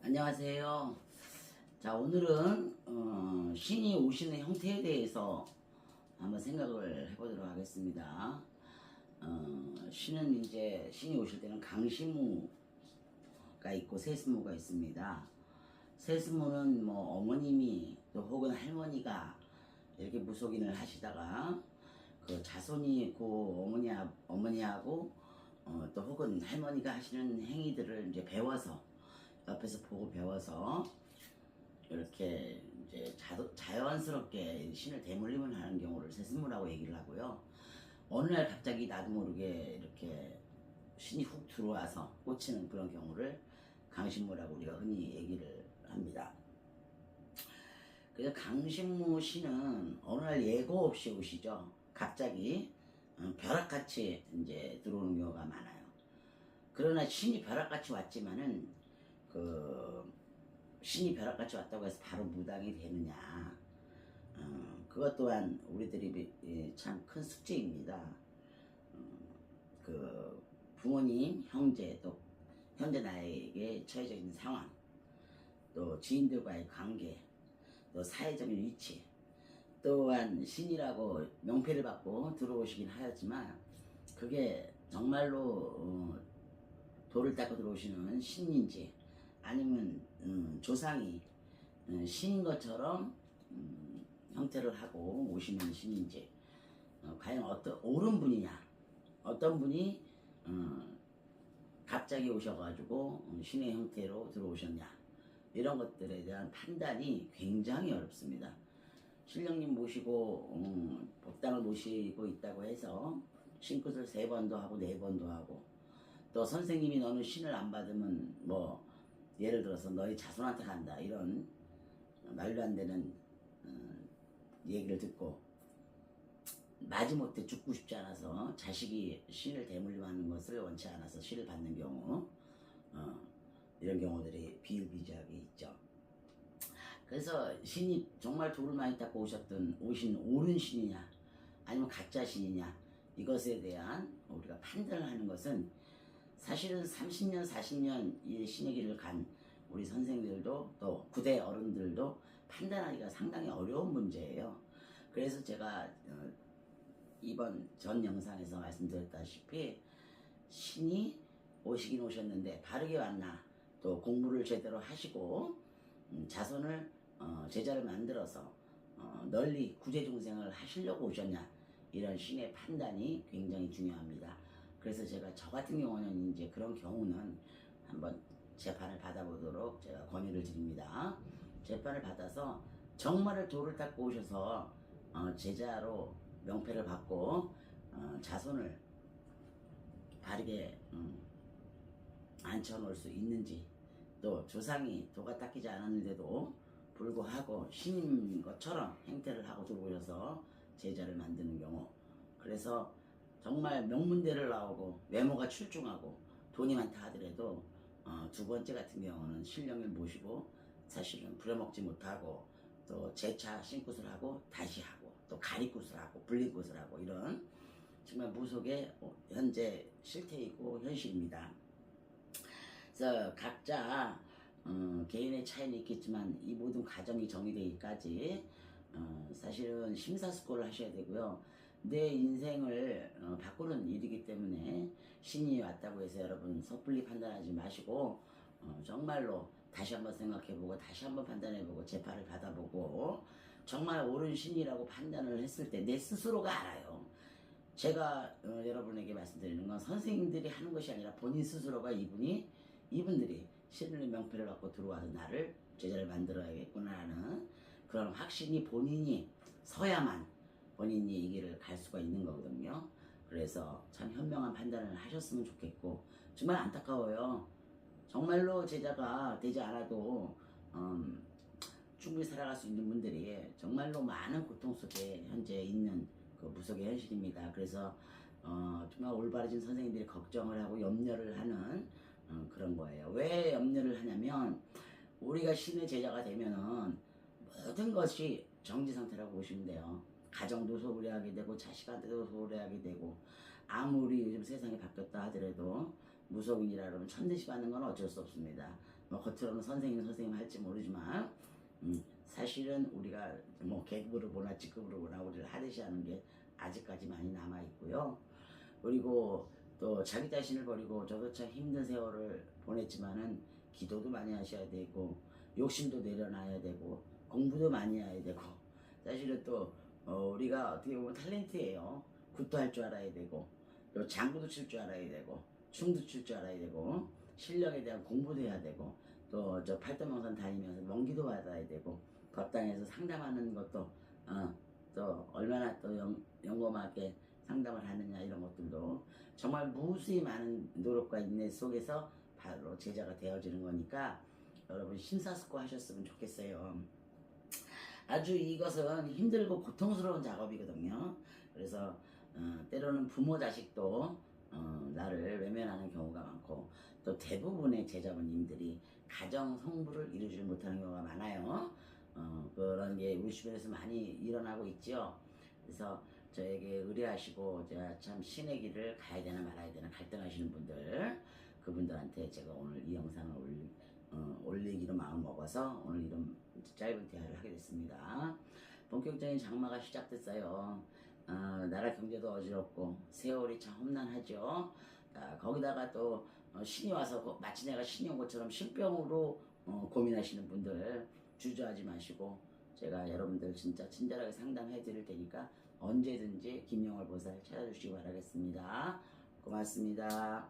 안녕하세요. 자, 오늘은 신이 오시는 형태에 대해서 한번 생각을 해보도록 하겠습니다. 신은 이제 신이 오실 때는 강신무가 있고 세신무가 있습니다. 세신무는 뭐 어머님이 또 혹은 할머니가 이렇게 무속인을 하시다가 그 자손이 있고 어머니하고 또 혹은 할머니가 하시는 행위들을 이제 배워서 옆에서 보고 배워서 이렇게 이제 자연스럽게 신을 대물림을 하는 경우를 세신무라고 얘기를 하고요. 어느 날 갑자기 나도 모르게 이렇게 신이 훅 들어와서 꽂히는 그런 경우를 강신무라고 우리가 흔히 얘기를 합니다. 그래서 강신무 신은 어느 날 예고 없이 오시죠. 갑자기 벼락같이 이제 들어오는 경우가 많아요. 그러나 신이 벼락같이 왔지만은 신이 벼락같이 왔다고 해서 바로 무당이 되느냐, 그것 또한 우리들이 참 큰 숙제입니다. 부모님, 형제, 또 현재 나에게 처해져 있는 상황, 또 지인들과의 관계, 또 사회적인 위치, 또한 신이라고 명패를 받고 들어오시긴 하였지만 그게 정말로 돌을 닦고 들어오시는 신인지 아니면 조상이 신인 것처럼 형태를 하고 오시는 신인지, 과연 어떤 옳은 분이냐, 어떤 분이 갑자기 오셔가지고 신의 형태로 들어오셨냐, 이런 것들에 대한 판단이 굉장히 어렵습니다. 신령님 모시고 법당을 모시고 있다고 해서 신굿을 3번도 하고 4번도 하고, 또 선생님이 너는 신을 안 받으면 뭐 예를 들어서 너희 자손한테 간다, 이런 말도 안 되는 얘기를 듣고 마지못해 죽고 싶지 않아서 자식이 신을 대물림하는 것을 원치 않아서 신을 받는 경우, 이런 경우들이 비일비재하게 있죠. 그래서 신이 정말 돌을 많이 닦고 오신 옳은 신이냐 아니면 가짜 신이냐, 이것에 대한 우리가 판단을 하는 것은 사실은 30년 40년 이 신의 길을 간 우리 선생들도 또 구대 어른들도 판단하기가 상당히 어려운 문제예요. 그래서 제가 이번 전 영상에서 말씀드렸다시피 신이 오시긴 오셨는데 바르게 왔나, 또 공부를 제대로 하시고 자손을 제자를 만들어서 널리 구제중생을 하시려고 오셨냐, 이런 신의 판단이 굉장히 중요합니다. 그래서 제가 저 같은 경우는 이제 그런 경우는 한번 재판을 받아보도록 제가 권유를 드립니다. 재판을 받아서 정말을 돌을 닦고 오셔서 제자로 명패를 받고 자손을 바르게 앉혀놓을 수 있는지, 또 조상이 도가 닦이지 않았는데도 불구하고 신인 것처럼 행태를 하고 들어오셔서 제자를 만드는 경우, 그래서 정말 명문대를 나오고 외모가 출중하고 돈이 많다 하더라도 2번째 같은 경우는 신령을 모시고 사실은 부려먹지 못하고 또 재차 신굿을 하고 다시 하고 또 가리굿을 하고 불린굿을 하고, 이런 정말 무속의 현재 실태이고 현실입니다. 그래서 각자 개인의 차이는 있겠지만 이 모든 과정이 정리되기까지 사실은 심사숙고를 하셔야 되고요. 내 인생을 바꾸는 일이기 때문에 신이 왔다고 해서 여러분 섣불리 판단하지 마시고 정말로 다시 한번 생각해보고 다시 한번 판단해보고 재판을 받아보고, 정말 옳은 신이라고 판단을 했을 때 내 스스로가 알아요. 제가 여러분에게 말씀드리는 건 선생님들이 하는 것이 아니라 본인 스스로가 이분들이 신의 명패를 받고 들어와서 나를 제자를 만들어야겠구나 하는 그런 확신이 본인이 서야만 본인이 이 길을 갈 수가 있는 거거든요. 그래서 참 현명한 판단을 하셨으면 좋겠고, 정말 안타까워요. 정말로 제자가 되지 않아도 충분히 살아갈 수 있는 분들이 정말로 많은 고통 속에 현재 있는 그 무속의 현실입니다. 그래서 정말 올바르신 선생님들이 걱정을 하고 염려를 하는 그런 거예요. 왜 염려를 하냐면 우리가 신의 제자가 되면은 모든 것이 정지 상태라고 보시면 돼요. 가정도 소홀히하게 되고 자식한테도 소홀히하게 되고, 아무리 요즘 세상이 바뀌었다 하더라도 무속인이라 그러면 천대시 받는 건 어쩔 수 없습니다. 뭐 겉으로는 선생님 할지 모르지만 사실은 우리가 뭐 계급으로 보나 직급으로 보나 우리를 하대시하는 게 아직까지 많이 남아 있고요. 그리고 또 자기 자신을 버리고 저도 참 힘든 세월을 보냈지만은 기도도 많이 하셔야 되고 욕심도 내려놔야 되고 공부도 많이 해야 되고 사실은 또 우리가 어떻게 보면 탤런트예요. 굿도 할 줄 알아야 되고 또 장구도 칠 줄 알아야 되고 춤도 출 줄 알아야 되고 실력에 대한 공부도 해야 되고 또 저 팔도명산 다니면서 먼기도 받아야 되고 법당에서 상담하는 것도 또 얼마나 또 영검하게 상담을 하느냐 이런 것들도 정말 무수히 많은 노력과 인내 속에서 바로 제자가 되어지는 거니까 여러분 심사숙고하셨으면 좋겠어요. 아주 이것은 힘들고 고통스러운 작업이거든요. 그래서 때로는 부모 자식도 나를 외면하는 경우가 많고 또 대부분의 제자분님들이 가정 성부를 이루지 못하는 경우가 많아요. 그런 게 우리 주변에서 많이 일어나고 있죠. 그래서 저에게 의뢰하시고 제가 참 신의 길을 가야 되나 말아야 되나 갈등하시는 분들 그분들한테 제가 오늘 이 영상을 올리기로 마음 먹어서 오늘 이런 짧은 대화를 하게 됐습니다. 본격적인 장마가 시작됐어요. 나라 경제도 어지럽고 세월이 참 험난하죠. 거기다가 또 신이 와서 마치 내가 신이 온 것처럼 신병으로 고민하시는 분들 주저하지 마시고 제가 여러분들 진짜 친절하게 상담해 드릴 테니까 언제든지 김영월 보살 찾아주시기 바라겠습니다. 고맙습니다.